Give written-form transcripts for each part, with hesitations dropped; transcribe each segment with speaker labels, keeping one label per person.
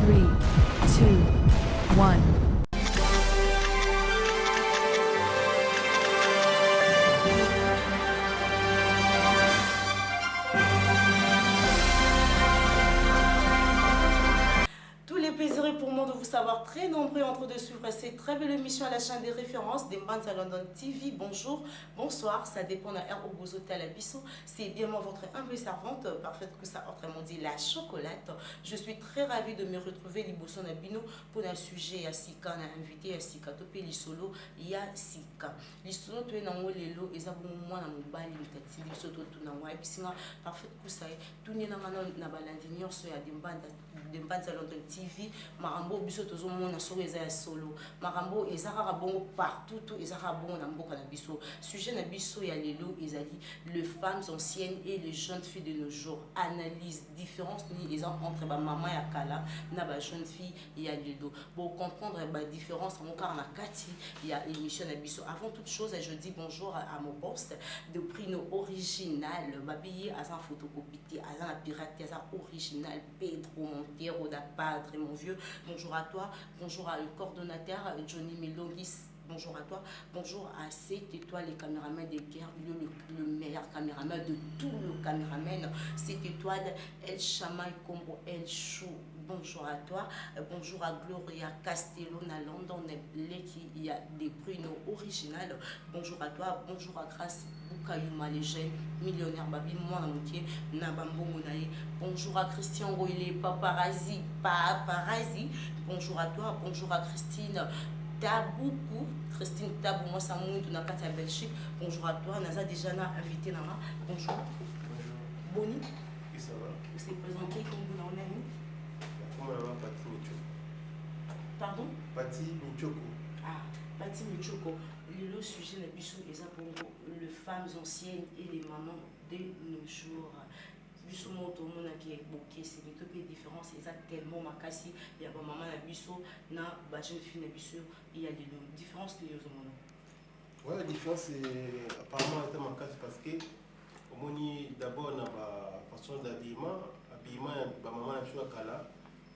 Speaker 1: 3, 2, 1.
Speaker 2: Tous les plaisirs et pour moi de vous savoir très nombreux entre de suivre cette très belle émission à la chaîne des références des Banza London TV. Bonjour, bonsoir, ça dépend de l'air au beau hôtel à Bissau. C'est bien moi votre humble servante, parfaite que ça autrement dit la chocolate. Je suis très ravie de me retrouver Liboson Abino pour un sujet à Sika, on a invité à Sika, topé l'isolo, il y a Sika. L'isolo, tu es dans le lelo, et ça vous moi dans mon bal, il me t'a tout dans moi, et puis c'est parfait que ça est, tout n'est dans la balandinion, sur des Banza London TV. Marambo biso tozo mona so eza solo marambo ezaka bongo partout tout ezaka bongo na mboka na biso sujet na biso ya lelo ezali les femmes anciennes et les jeunes filles de nos jours analyse différence ni entre ba maman ya kala na ba jeune fille ya lelo pour comprendre ba différence en car na kati ya émission na biso avant toute chose je dis bonjour à mon boss de prino original babillet à sa photocopie à la pirate à sa original Pedro Montero da Padre mon vieux. Bonjour à toi, bonjour à le coordonnateur Johnny Milongis, bonjour à toi, bonjour à cette étoile, les caméramans des guerres, le meilleur caméraman de tout le caméraman, cette étoile, El Chamaï Combo, El Chou. Bonjour à toi, bonjour à Gloria Castello, na London, il y a des Bruno originales. Bonjour à toi, bonjour à Grace Boukayuma, les jeunes millionnaires, Babi, moi, Namoutier, Nabambo Monaye. Bonjour à Christian Royle, paparazzi. Bonjour à toi, bonjour à Christine Taboukou. Christine Tabou, moi, ça mouille de la Belgique. Bonjour à toi, Naza Dijana, invité Nara. Bonjour.
Speaker 3: Bonjour.
Speaker 2: Boni.
Speaker 3: Oui, ça va.
Speaker 2: Vous s'est présenté comme vous l'en avez.
Speaker 3: Pati Michoko.
Speaker 2: Pardon?
Speaker 3: Pati Michoko.
Speaker 2: Ah, Pati Michoko. Le sujet de Bissou et Zabongo, les femmes anciennes et les mamans de nos jours. Bissou moto mona qui est bokeh, c'est une toute différence. Et ça tellement makasi. Il y a ma maman na Bissou, na ba jeune fille na Bissou, il y a des différences que nous avons.
Speaker 3: Ouais, la différence c'est apparemment c'est makasi parce que au moins d'abord na ba façon d'habillement, ba maman na choix kala.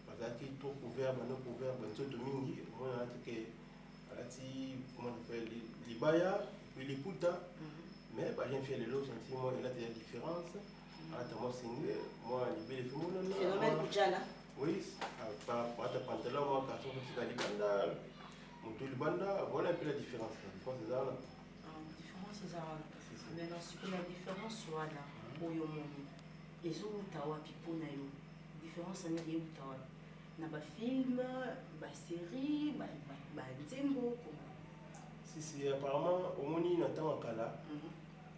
Speaker 3: Bazaki tout couvert, non couvert, tout domingue. On a dit que comment on appelle libaya, puis les puta. Mais bah j'ai fait les lots sentiment il y a des différences. Moi single, moi libé les femmes.
Speaker 2: Phénomène Boudjana.
Speaker 3: Oui, pas de pantalon, moi quand on fait la libanda, mon tout le banda, voilà un peu la différence. La différence c'est ça là.
Speaker 2: Différence c'est ça. Maintenant ce que la différence soit là, au yomoni. Et zo utawa pipo na yo. Différence c'est ni utawa. Na ba film, ba série, ba nzembo.
Speaker 3: Si apparemment au moni na temps kala,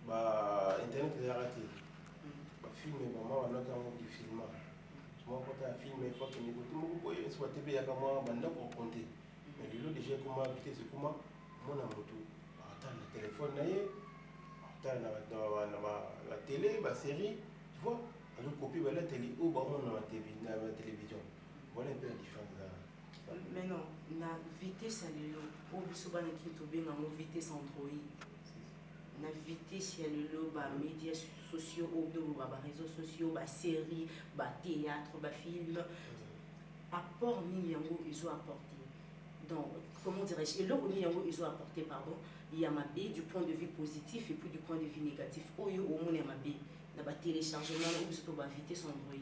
Speaker 3: ba internet est raté. Ba film maman on a quand du film. Moi quand un film il faut que nous tout boy soit TV ya kama banda pour compter. Mais le déjà comment éviter c'est comment mon moto. Attends le téléphone na yé. Attends la télé, ba série, tu vois, on copie la télé ou ba on a la télévision. Voilà un peu la différence là.
Speaker 2: Mais non, la vitesse à l'élo, pour le souvent qui est bien en vitesse Android. La vitesse à l'élo, bah médias sociaux, bah réseaux sociaux, bah séries, bah théâtre, bah film. Apport ni yango ils ont apporté. Donc comment dirais-je, et là où yango ils ont apporté pardon, il y a ma B du point de vue positif et puis du point de vue négatif. Oyo au monde ma B, na ba téléchargement ou surtout bah vitesse Android.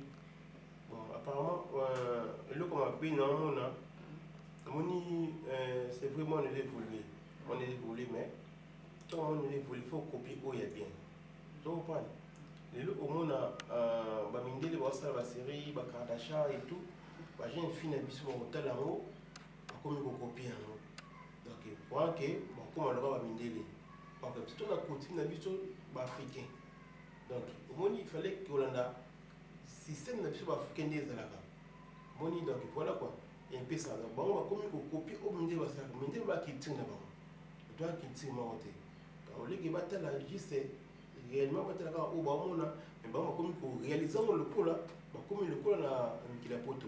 Speaker 3: Bon, apparemment, le comme appris non, c'est vraiment on est évolué. On est évolué, mais quand on est évolué, il faut copier où il y a bien. Donc, le au monde a mindé la série, la Kardashian et tout. J'ai un film à mon hôtel en haut, comme il faut copier en haut. Donc, pour que, comme on va mindé, parce que si on a continué à biso africain. Donc, au moins il fallait que l'on système de biso africain des alaka. Moni donc voilà quoi. Et un peu ça. Bon, on va comme il faut copier au mindé va ça. Mindé va quitter na bon. Doit quitter monter. Quand on les battre là juste réellement battre là au bas on a mais bon comme il faut réaliser le coup là, comme le coup là qui la poto.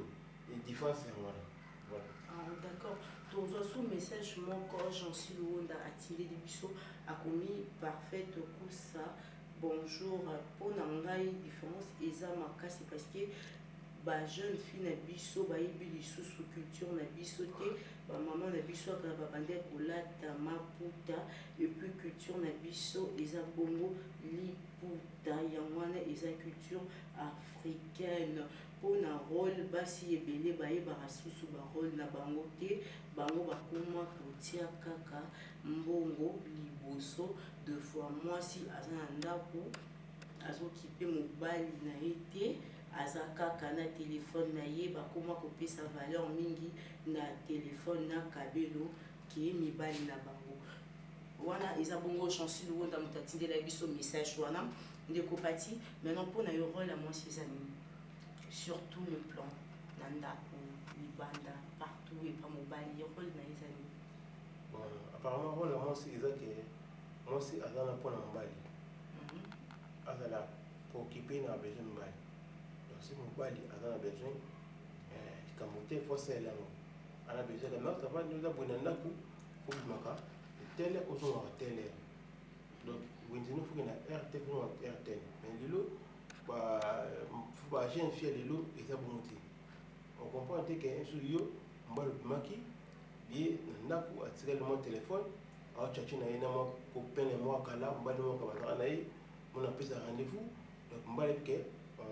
Speaker 3: Et différence voilà. Voilà.
Speaker 2: Ah, d'accord. Donc, sous message, mon corps, j'en suis loin d'attirer des bisous, a commis parfaite coup ça. Bonjour, pour n'engager différence, et ça m'a cassé parce que ba jeune fille na biso bayebi lisusu culture na biso te bamama na biso kaka babandi kolata maputa epuis culture na biso eza bongo liputa yango wana eza culture africaine mpona role basi ebele bayebaka susu barole na bango te bango bakoma kotia kaka mbongo liboso de fois mwasi aza na ndako azokipe mobali na ye te aza kaka na telefone na ye bakoma kopesa valeur mingi na telefone na kabelo ke mibali na bango wana eza bongo chancile wonda moto atindela biso message wana ndeko pati maintenant mpona yo role ya mwasi eza nini surtout le plan na ndako libanda partout epa mobali yo role na ye eza nini
Speaker 3: apparemment role ya mwasi eza ke mwasi aza na mpona mobali azala préoccupé na besoin mobali donc si mobali aza na besoin likambo te fosala yango ana besoin ka nota va ndoza bwena ndako obimaka tele ozongaka tele donc wendino fuki na rt funa rtn mais lelo ba jeune fille lelo eza bongo te on comprend te ke so yo mbala obimaki ye na ndako atikali mwa telefone aochache na ye na mwa kopene mwa kala mbali moko bazaka na ye on a pris un rendez-vous donc on va aller que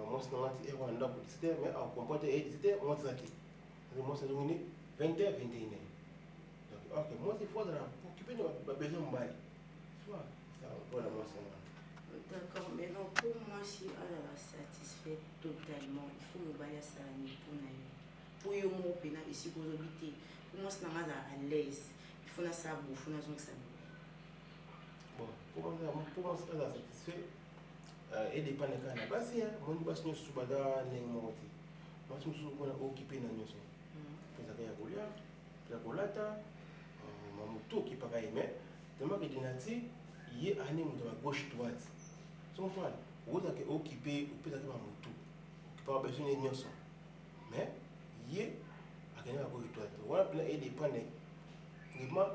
Speaker 3: moi c'est normal et on a pour 17h mais on comprend et 17h moi c'est qui moi c'est donc 20h 21h donc OK moi c'est fois de la occuper de besoin mobile soit ça voilà moi c'est
Speaker 2: d'accord mais non pour moi si elle est satisfait totalement il faut mobile ça ni pour yo mo pena ici pour habiter pour moi c'est normal à l'aise il faut na ça il faut na donc ça
Speaker 3: bon pour moi c'est satisfait et dépend de quand la base mon bas nous subada ne moti moi je suis qu'on a occupé na nyoso pour ça ya kolia ya kolata mamuto qui pas mais tellement que dinati yé année mon de gauche droite son point ou ça que occupé ou peut-être mamuto qui pas besoin de nyoso mais yé a gagné la gauche droite voilà plein et dépend de vraiment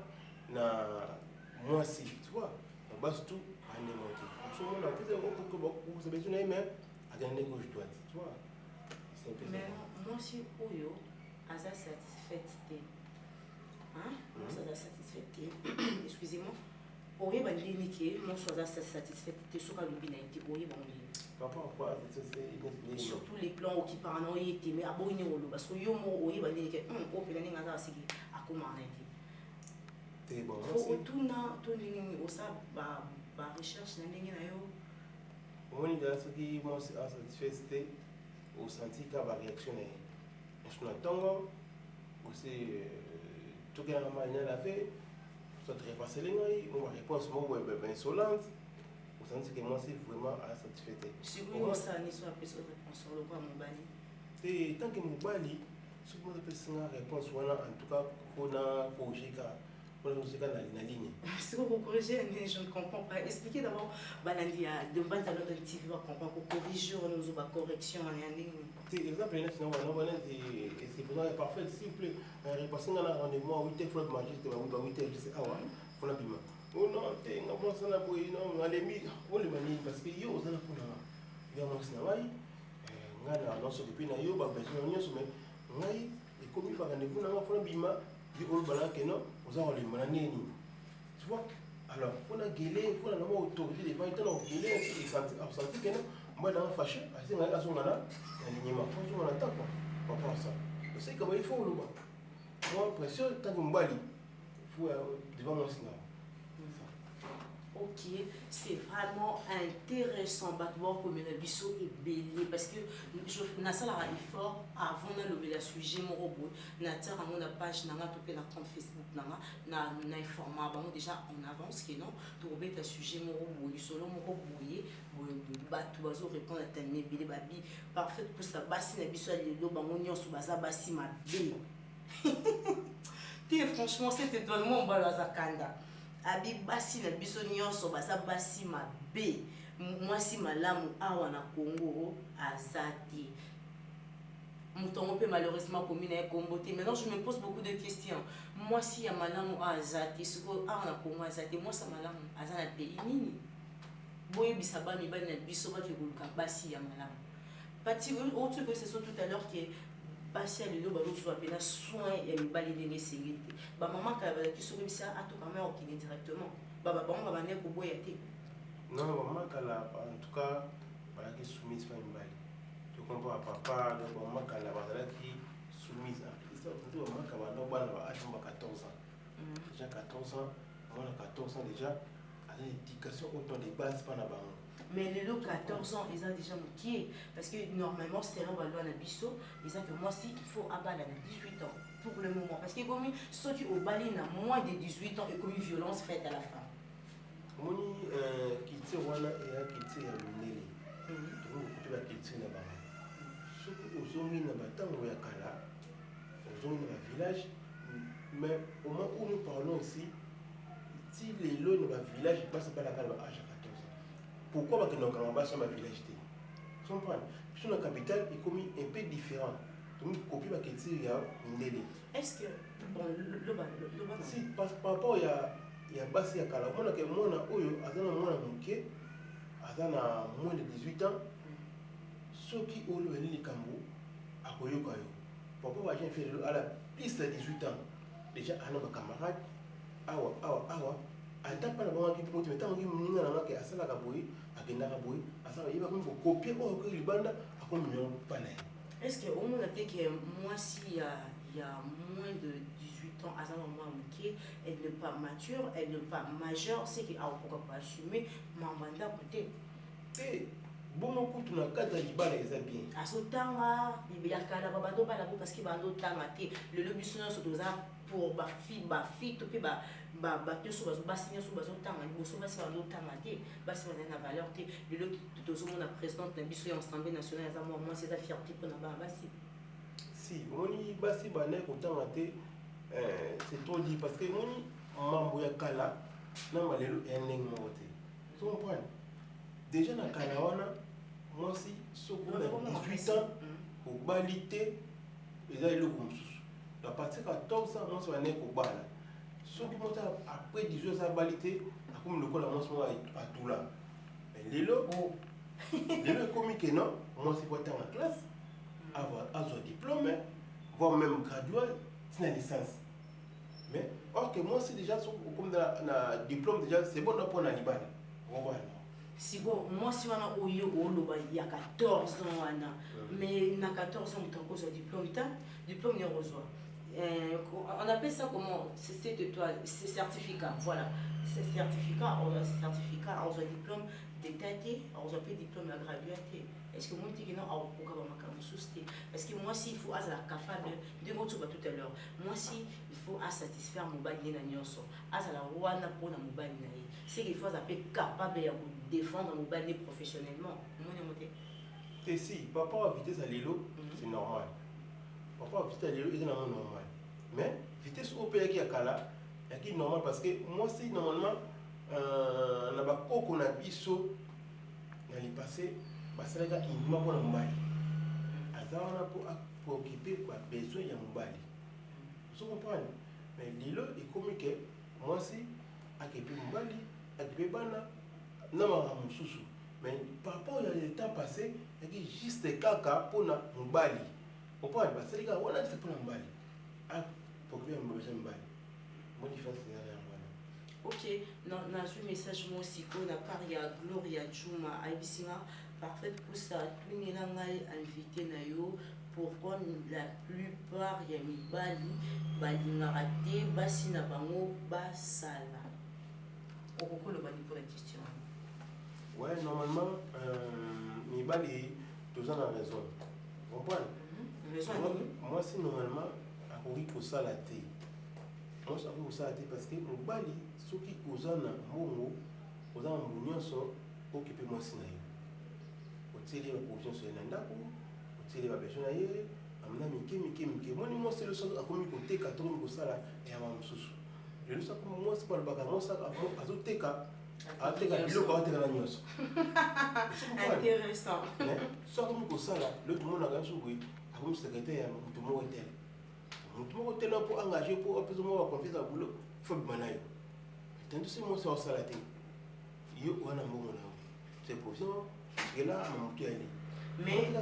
Speaker 3: na moi si tu vois base tout année moti on a plus vous avez besoin même à gagner gauche droite tu vois
Speaker 2: mais moi si oyo asa satisfait hein moi ça satisfait excusez-moi oye bandini ke moi ça satisfait soka lobi na été oye bandini
Speaker 3: papa
Speaker 2: surtout les plans qui parlent en été mais aboni olo parce que yo mo oye bandini ke o pela ninga za siki akoma na été
Speaker 3: c'est bon
Speaker 2: faut tuna to ningi osa ba recherche na ndenge na yo
Speaker 3: on dit ce qui moi c'est satisfait au senti ka ba réaction na est-ce na tongo aussi tout que la manière la fait soit très facile ngai mon réponse mo ben insolente au senti que moi c'est vraiment satisfait
Speaker 2: si vous ça ni soit plus réponse sur le quoi mon bali
Speaker 3: et tant que mon bali ce que moi je peux réponse voilà en tout cas faut na projet ka pour nous c'est la ligne.
Speaker 2: Si vous corrigez, je ne comprends pas. Expliquez d'abord, Balandi a de base à l'autre TV, on comprend pour corriger, on nous a correction, on est en ligne.
Speaker 3: C'est exemple, c'est pour nous parfait, simple. Repasser dans un rendez-vous à 8h, il faut manger, c'est 8h, je sais, ah ouais, il faut la piment. Oh non, t'es un bon sang à boire, non, on les mis, on les manie, parce que yo, on a pour la. Il y a un cinéma, on a un s'occuper na yo, bah, besoin de nous, mais on a et comme il va rendez-vous, on a fait un bima, il faut le balan que non. Tu vois alors il faut la gueuler, il faut la autorité devant il faut gueuler et sentir que non moi dans fâché assez mal à son là alignement faut on attend quoi on prend ça c'est comme il faut le moi pression tant que mbali il faut devant mon signal.
Speaker 2: Ok, c'est vraiment intéressant d'abord comme le biseau est belé parce que je na ça la effort avant de le sujet mon robot na tire à mon page na topé na compte Facebook na informer avant déjà en avance que non to obeta sujet mon robot solo mon robot bato bazo répondre à ta belé babi parfait pour ça basi na biso le bango nyonso baza basi mabe. Et franchement c'était tellement balazakanda abi basi na biso nyonso baza basi mabe mwasi malamu awa na Congo azati mutongo pe malheureusement commune ya Kombo te. Maintenant je me pose beaucoup de questions. Mwasi ya malamu azati siko awa na Congo azati mwasi malamu azana pays nini boye bisaba mibali na biso ba ke koluka basi ya malamu Pati, autre truc que c'est tout à l'heure qui est passé à l'eau, tu vas appeler soin et me balader les sécurités. Maman, qui se remet à tout quand même qui directement. Maman, on va venir pour boire.
Speaker 3: Non, maman, en tout cas, voilà qui est soumise par une balle. Tu comprends, papa, donc maman, quand la balle qui est soumise, maman, quand la balle a 14 ans. Déjà 14 ans, maman a 14 ans déjà, à l'éducation, autant des bases, pas la balle.
Speaker 2: Mais les 14 ans, ils ont déjà moqué. Parce que normalement, c'est un ballon à biseau. Ils ont que moi, si il faut abattre à 18 ans pour le moment. Parce que comme ceux qui au balai n'a moins de 18 ans et comme une violence faite à la fin.
Speaker 3: Moni qui tire wana et qui tire mineli. Donc tu vas qui tire là-bas. Ce que aux hommes n'a pas tant ya kala, aux hommes dans le village, mais au moment où nous parlons ici, si les lots dans le village passent par la kala à 14 ans. Pourquoi parce que nous n'avons pas sur ma village? Tu comprends? Sur la capitale, il est comme un peu différent. Donc copie va qui tire mineli.
Speaker 2: Est-ce que bon le
Speaker 3: Si par rapport il y a basi ya kala mona ke mona oyo azana mona moke azana moins de 18 ans soki oyo eli likambo akoyoka yo papa va bien faire à la plus de 18 ans déjà ana ba camarade awa ata pa na bango ki pote metango ki mninga na ngake asala ka boyi akenda ka boyi asala yiba ko copier ko ko libanda akominyo pana.
Speaker 2: Est-ce que au moins que moi si il y a moins de 18 ans, à un moment où elle n'est pas mature, elle n'est pas majeure, c'est qu'elle ne peut pas assumer mon mandat côté.
Speaker 3: Eh, bon, mon tu n'as qu'à t'alliber les habits.
Speaker 2: À ce temps-là, il y a qu'à la babado pas la boue parce qu'il va d'autres temps maté. Le lobby sonore sur deux ans pour ma fille, tout puis battre sur bas signer sur bas temps, il faut sur bas d'autres temps maté. Bas c'est une valeur té. Le lobby tout au monde la présidente d'un bistrot ensemble national, ça moi c'est sa fierté pour na bas si.
Speaker 3: Si, moni basi banek autant maté. C'est trop dit parce que moni mambo ya kala na malelo endeng moté. Tu comprends? Déjà na kala wana moi si soko na 18 ans au balité eza eloko mosusu. À partir de 14 ans moi ça nek au bala. Soki mota après 18 ans ça balité akomi lokola moi so a tout là. Lelo comme que non, moi c'est quoi en classe avoir un diplôme voire même gradué c'est une licence. Mais or que moi c'est déjà comme dans diplôme déjà c'est bon pour la libane. Voilà.
Speaker 2: Si bon moi si on a oyo il y a 14 ans ana mais na 14 ans tu as cause diplôme diplôme ne reçoit. On appelle ça comment c'est de toi c'est certificat voilà c'est certificat on a diplôme d'état on a pas diplôme à gradué. Est-ce que moi je dis non au parce que moi si il faut être capable de mots tout à l'heure moi si il faut satisfaire mon bail na nyonso azala wana pona mon bail na c'est qu'il faut être capable de défendre mon bail professionnellement moi ne monter
Speaker 3: et si papa a vitesse à l'élo c'est normal papa a vitesse à l'élo c'est normal mais vitesse au pays qui a kala qui est normal parce que moi si normalement na ba koko na biso na li passé basala ka inuma pour na mbali azana pour occuper quoi besoin ya mbali vous comprenez mais lilo est comme que moi si akepe mbali akepe bana na ma mususu mais par rapport à le temps passé il y a juste kaka pour na mbali vous comprenez basala ka wana c'est pour na mbali a pour que mbali moi différence c'est rien.
Speaker 2: Ok, dans un message moi aussi qu'on a parlé à Gloria Juma Aibisina parfait pour ça tout le monde a invité nayo pourquoi la plupart y a mis bali raté basi na bango basala pourquoi le bali pour la question
Speaker 3: ouais normalement mi bali tous en a raison vous comprenez moi si normalement à courir pour ça la thé moi ça pour ça la thé parce que mon bali soki ozana mbongo ozana mbonyoso occupé moi sinayo oteli ba provision sur na ndako oteli ba besoin na ye amna mike moni moi c'est le sens akomi côté 80 kosala et ama mususu le sens comme moi c'est pas le baga moi ça azoteka ateka biloko ateka na nyonso
Speaker 2: intéressant
Speaker 3: so akomi kosala le tout monde a gagné akomi secrétaire ya mutu moko tel pour engager pour appeler moi confiance à boulot faut banayo. Tant que c'est moi ça salaté yo wana mbongo na c'est profession et là mon mutu ali
Speaker 2: Mais ils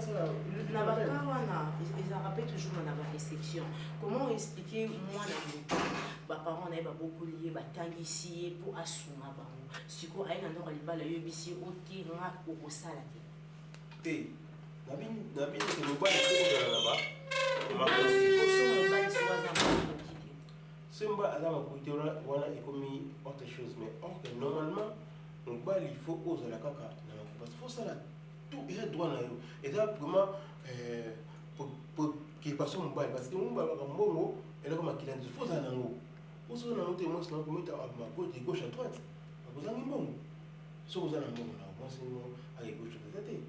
Speaker 2: rappellent toujours mon restriction. Comment expliquer moi mes parents n'avaient pas beaucoup lié, ici pour assumer. Si vous avez un endroit où il y a ici, au terrain, au salade.
Speaker 3: Té, Nabi, c'est le bas de là-bas. C'est un bas à la côté, on a commis autre chose, mais or que normalement, on bas il faut oser la caca. Parce qu'il faut ça là, tout est droit là. Et là, vraiment, pour qu'il passe mon bas, parce que mon bas, comme bon, et là, comme il a dit, il faut ça là. Pour ça, on a noté, moi, c'est là, comme il a ma côte de gauche à droite. Vous avez un bon. Si vous avez un bon là, moi, c'est à gauche de la tête.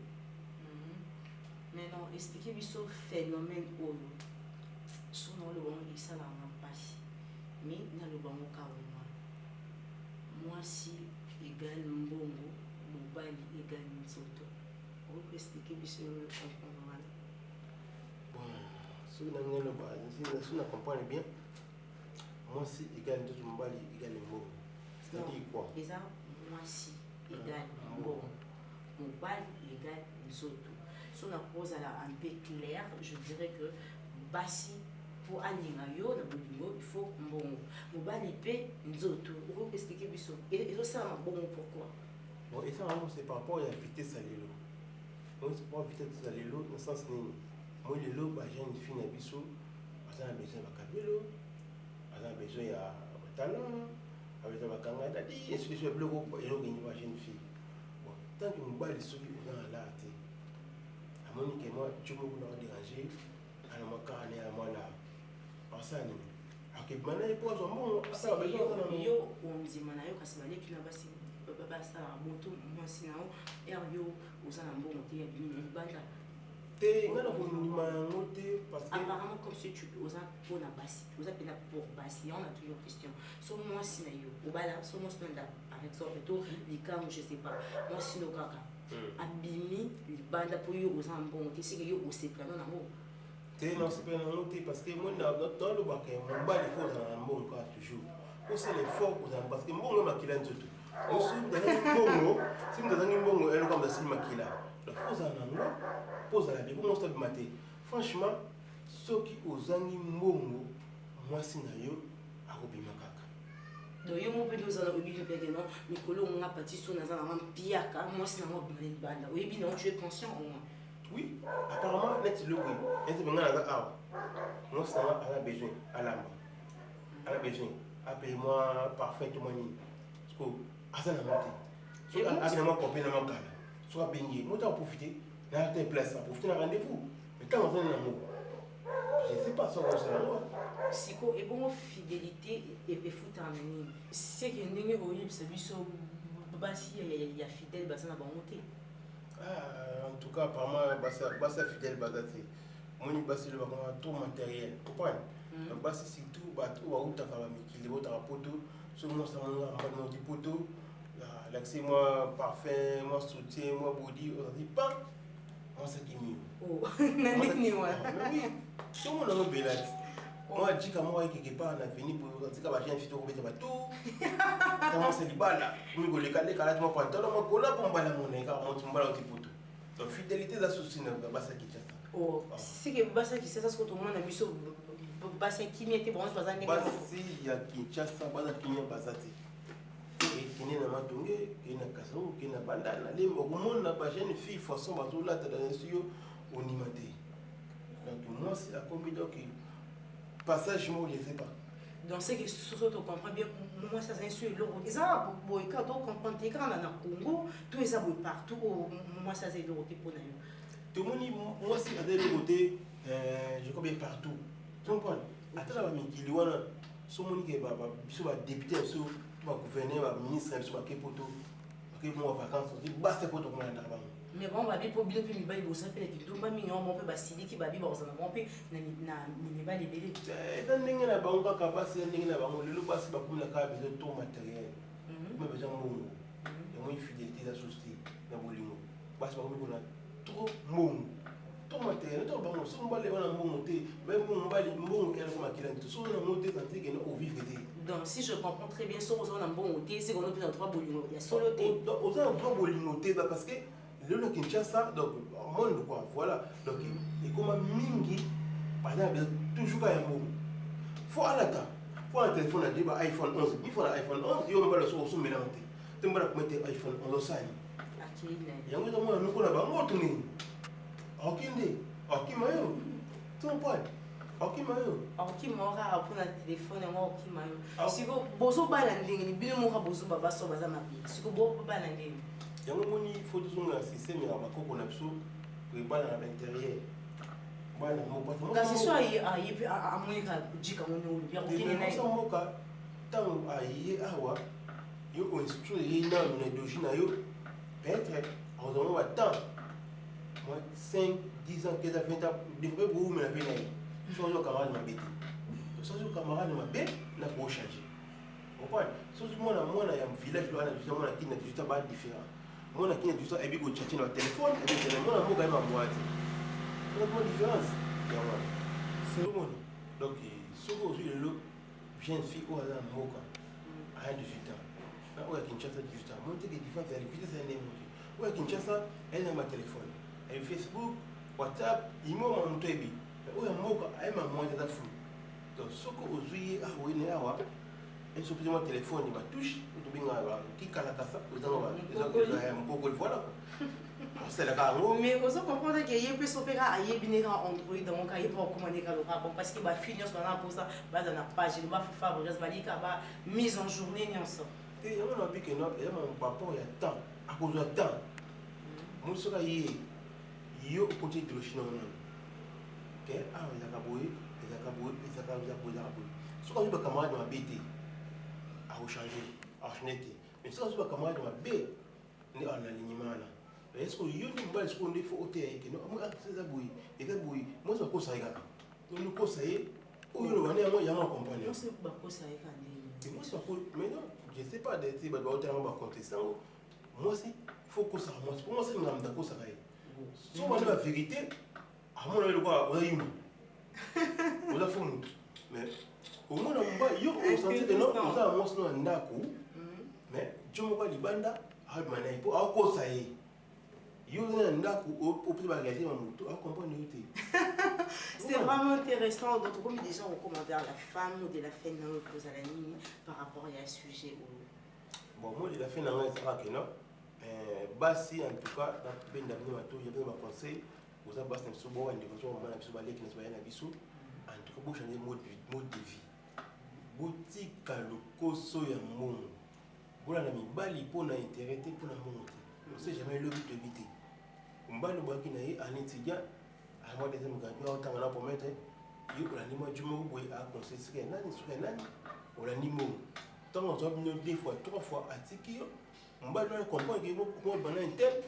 Speaker 2: Mais non, expliquez-moi ce phénomène où souvent le bon il ça la passe. Mais dans le bon cas moi si égal mbongo, mobile égal nsoto. Vous pouvez expliquer ce phénomène.
Speaker 3: Bon, si vous ne comprenez bien, moi si égal tout mobile égal mbongo. C'est-à-dire quoi?
Speaker 2: Et ça, moi si égal mbongo, mobile égal nsoto. Si on a pose un peu clair, je dirais que basi pour animayo na bolingo il faut mbongo. Mobali pe nzoto. Vous pouvez expliquer biso. Et ça un bon pourquoi?
Speaker 3: Bon, et ça c'est par rapport à la vitesse à l'élo. Donc c'est par rapport à la vitesse à l'élo, dans le sens nini. Moi l'élo, j'ai une fille à biso, j'ai besoin de cabello, j'ai besoin de talon, j'ai besoin de kanga dadi, et ce que je veux bloquer pour l'élo gagner ma jeune fille. Bon, tant que mobali est dans la tête. Monique moi, tu me déranger, à la carne à moi là. En ça, ok, maintenant il pose un bon. Ça va bien.
Speaker 2: Yo, on dit manayo, parce que qui n'a pas si ça moto, moi sinon, et yo, aux alentours, on dit une bande.
Speaker 3: T'es, on a monté parce que.
Speaker 2: Apparemment, comme si tu aux alentours, on a bassi, aux alentours pour bassi, on a toujours question. Sur moi, sinon, au bas là, sur moi, avec ça, plutôt, les cas, je sais pas. Moi, sinon, caca. Abimi libanda pour yo aux ambons qui c'est que yo au secret non amour
Speaker 3: t'es non c'est pas non t'es parce que moi dans le bac mon bas il faut dans un bon cas toujours pour c'est l'effort aux ambons parce que bon ma kila nzoto aussi dans un bongo si dans un bongo elle comme ça makila la faut en ango pose la bien comment ça maté franchement ceux qui aux angi mbongo moi sinayo akobima kaka.
Speaker 2: Donc, il y a un peu de choses qui sont très non, mais que l'on a parti sur la pire, moi c'est un peu de bande. Oui, bien, tu es conscient au moins.
Speaker 3: Oui, apparemment, net le oui. Et c'est maintenant là, moi ça a besoin à l'âme. Elle a besoin. Appelle-moi parfaitement. Parce que, à ça, on a monté. Soit à moi, copine, à moi, soit baigné. Moi, tu as profité, là, tu es place, profiter d'un rendez-vous. Mais quand on a un amour, je ne sais pas ça, on s'en va.
Speaker 2: Psycho et bon fidélité et foot en année. C'est que n'est pas horrible, c'est lui sur basi il y a fidèle basi na bonté.
Speaker 3: En tout cas apparemment basi fidèle basati. Moi ni basi le ba tout matériel. Comprendre? Basi surtout ba tout wa uta ka mikili bota poto, so moi ça mon en poto. L'accès moi parfum, moi soutien, moi body, on dit pas. On sait qui mieux.
Speaker 2: Oh, nani wa.
Speaker 3: Oui. Tout le monde a belati. Moi, je dis que moi, quelque part, on a fini pour dire que j'ai un fils de bateau. Comment c'est libala? Je me dis que les calades m'ont pas entendu, moi, là pour me balader mon égard, moi, tu me balades au poteau. Donc, fidélité, ça souci, n'est pas ça qui est ça.
Speaker 2: Oh, c'est que Bassa qui sait ça, ce que tout le monde a vu sur Bassa qui n'y était bon, je pense
Speaker 3: Bassa, il y a Kinshasa, Bassa qui n'y a pas ça. Et qui n'est pas tombé, qui n'a pas ça, qui n'a pas d'aller, mais au monde n'a pas jeune fille, façon, bateau là, dans un studio, on y m'a dit. Donc, moi, c'est la combinaison qui. Passage, moi, je ne sais pas.
Speaker 2: Donc, c'est que ce que tu comprends bien, moi, ça c'est l'euro. Et ça, quand tu comprends, quand on est au Congo, tout ça partout, moi, ça c'est l'euro pour nous.
Speaker 3: Tout le monde, moi, si à des côtés, je connais partout. Tu comprends? Attends, là, il y a ce monde qui est député, ce gouverneur, ministre, ce poto, qui vont en vacances, ils bastent pour tout le monde.
Speaker 2: Mais bon, on va bien pour bien que les vous savez que tout le monde on peut basiler qui va bien on peut na pas les bébés.
Speaker 3: Dans n'inga na bango ka basi n'inga na bango le basi ba comme la ka besoin tout matériel. Mais besoin mongo. Et moi fidélité la société na bolingo. Basi ba comme na trop mongo. Tout matériel, tout bango, so mbale wana mongo te, même mbale mongo elle comme akila tout so na monter tant que au vivre te.
Speaker 2: Donc si je comprends très bien so on a bon côté, c'est qu'on a plus trois bolingo. Il y a solo te.
Speaker 3: Aux a trois bolingo te parce que le Kinshasa, donc, au monde, quoi, voilà. Donc, et comme Mingi, par exemple, toujours quand il y a un mot. Il faut à la temps. Il faut un téléphone à dire iPhone 11. Il faut un iPhone 11, il y a un peu de mélange. Tu peux mettre iPhone 11 au sein. Il y a un peu de monde, nous avons un autre nom. Ok, mayo. Tu comprends? Ok, mayo.
Speaker 2: Ok, mora pour un téléphone, moi, ok, mayo. Si vous bozo balanding, ni bien mora bozo baba so baza mabi. Si vous bozo balanding.
Speaker 3: Il y a un moment il faut tout un système, il y a un peu de choses pour les à l'intérieur.
Speaker 2: Quand c'est soit à Monica, Jika, on est bien ok,
Speaker 3: mais ça moka tant à y awa, yo on instruit les noms de d'origine yo peut-être en donnant un temps. Moi 5, 10 ans, 15 ans, 20 ans, devrait vous me la peine. Soit vos camarades m'a bêté. Soit vos camarades m'a bêté, n'a pas changé. Vous comprenez? Soit moi il y a un village là, justement qui n'a juste pas différent. Moi qui n'a juste pas et puis go chercher dans le téléphone, et puis moi quand même à moi. C'est une différence. C'est le monde. Donc, ce que aujourd'hui, le jeune fille ou à Moka, à 18 ans, ou à Kinshasa 18 ans, monter des différences, elle est vite, c'est un émotion. Ou à Kinshasa, elle a un téléphone. Elle Facebook, WhatsApp, il m'a monté. Ou à Moka, elle m'a monté dans fou. Donc, ce que aujourd'hui, elle se pose mon téléphone, il va toucher, il va qui calacasa, voilà. C'est la gare.
Speaker 2: Mais vous comprenez qu'il y a plus opéra à Yébiner Android, donc il faut commander le rapport parce qu'il va finir sur la pause, dans la page, il va faire mise en journée.
Speaker 3: Et il y a un avis que non, il y a un papa, il y a temps, à cause de temps. Moi, ce qu'il y a au côté de l'Ochino. Ah, il y a Kaboué, il y a Kaboué, il y a Kaboué. Ce qu'on dit, le camarade m'a bêté, à changer, à changer. Mais ce qu'on dit, le camarade m'a bêté, il est en alignement. Est-ce que you ne sais pas faut ôter que non moi c'est ça bouille et ça bouille moi ça cause ça y a nous cause ça y ou le vanner moi y a mon compagnon
Speaker 2: c'est pas cause ça y a
Speaker 3: moi c'est pas mais non je sais pas d'être bah doit autant va compter ça moi c'est faut que ça moi pour moi c'est une grande cause ça y so on la vérité à mon le quoi on a eu on a fait nous mais au moins on va yo on sentait que non on a moi c'est un ndako mais je me vois libanda a mané pour à cause ça y
Speaker 2: c'est vraiment intéressant. Donc, comme des gens ont commenté à la femme ou de la femme pose à la ligne par rapport à un sujet.
Speaker 3: Bon, moi, je l'ai fait dans un que non. Bassi, en tout cas, dans le pays il y a un conseil. Vous avez un sobo, une dévotion, on a un sobo, qui n'est pas un abisso. En tout cas, vous changez le mode de vie. Boutique, le coso, il y a un monde. Vous avez mis bali pour l'intérêt pour la monde. On ne sait jamais le but de éviter. Mbalo baki na ye un étudiant à moi des amis gagnants autant on a pour mettre yo la nimo du mo boy a conseiller c'est nani sur nani on la nimo tant on doit venir deux fois trois fois à tiki mbalo on comprend que moi bana intel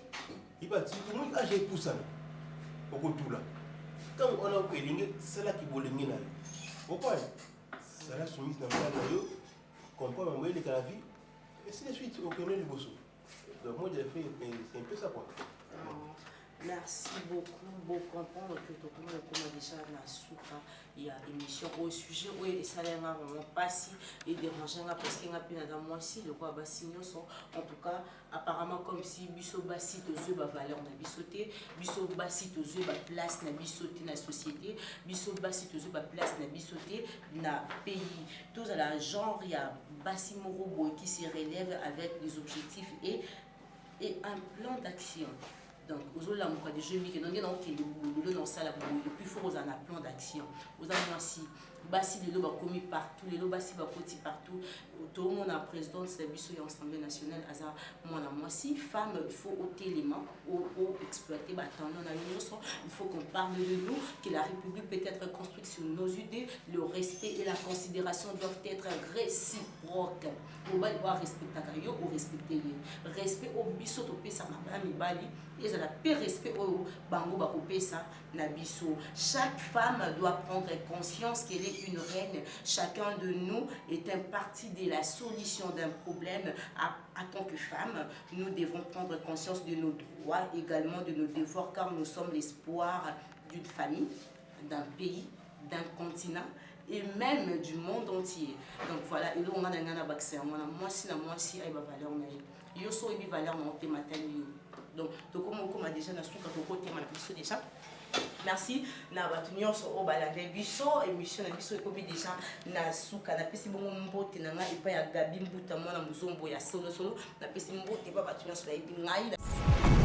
Speaker 3: il va dire que moi j'ai pour ça au tout là quand on a que lingue c'est là qui bolingue na pourquoi ça la soumise dans la yo comprend moi les la vie et c'est de suite on connaît le bosso donc moi j'ai fait c'est un peu ça quoi.
Speaker 2: Merci beaucoup. Bon, comprendre que tout le monde a déjà la soupe. Il y a émission au sujet où les salaires vraiment pas si et dérangeant parce qu'il y a plus dans moi si le quoi signaux sont en tout cas apparemment comme si biso bassi aux yeux valeur na bisoté biso bassi aux yeux place na bisoté na société biso bassi aux yeux place na bisoté na pays tous à la genre il y a bassi morobo qui se relève avec les objectifs et un plan d'action. Donc, aux autres, on a des jeux qui n'ont pas de dans ça, et puis il faut un plan d'action. Aux autres, si Bassi les lots commis partout, les lots bassi côté partout, tout le monde a président de l'Assemblée nationale, moi si femme, il faut ôter les mains, ou exploiter, il faut qu'on parle de nous, que la République peut être construite sur nos idées, le respect et la considération doivent être réciproques. On doit respecter ou respecter respect au biso to pesa na mibali et la paix respect au bango ba pesa na biso. Chaque femme doit prendre conscience qu'elle est une reine. Chacun de nous est un parti de la solution d'un problème. En tant que femme, nous devons prendre conscience de nos droits, également de nos devoirs, car nous sommes l'espoir d'une famille, d'un pays, d'un continent et même du monde entier. Donc voilà, et là on a un vaccin. Moi si, il y a valeur. Il y a valeur dans le thème. donc tokoma déjà na suka tokotema na biso déjà. Merci na bato nyonso o balande biso émission na biso ekomi déjà na suka na pesi bongo mbote na nga epa ya Gabi Mbuta mwana muzombo ya solo solo na pesi mbote ba bato nyonso bayebi ngai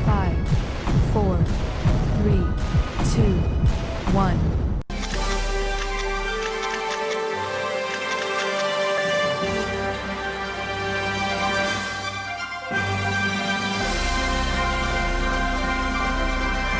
Speaker 1: 5, 4, 3, 2, 1.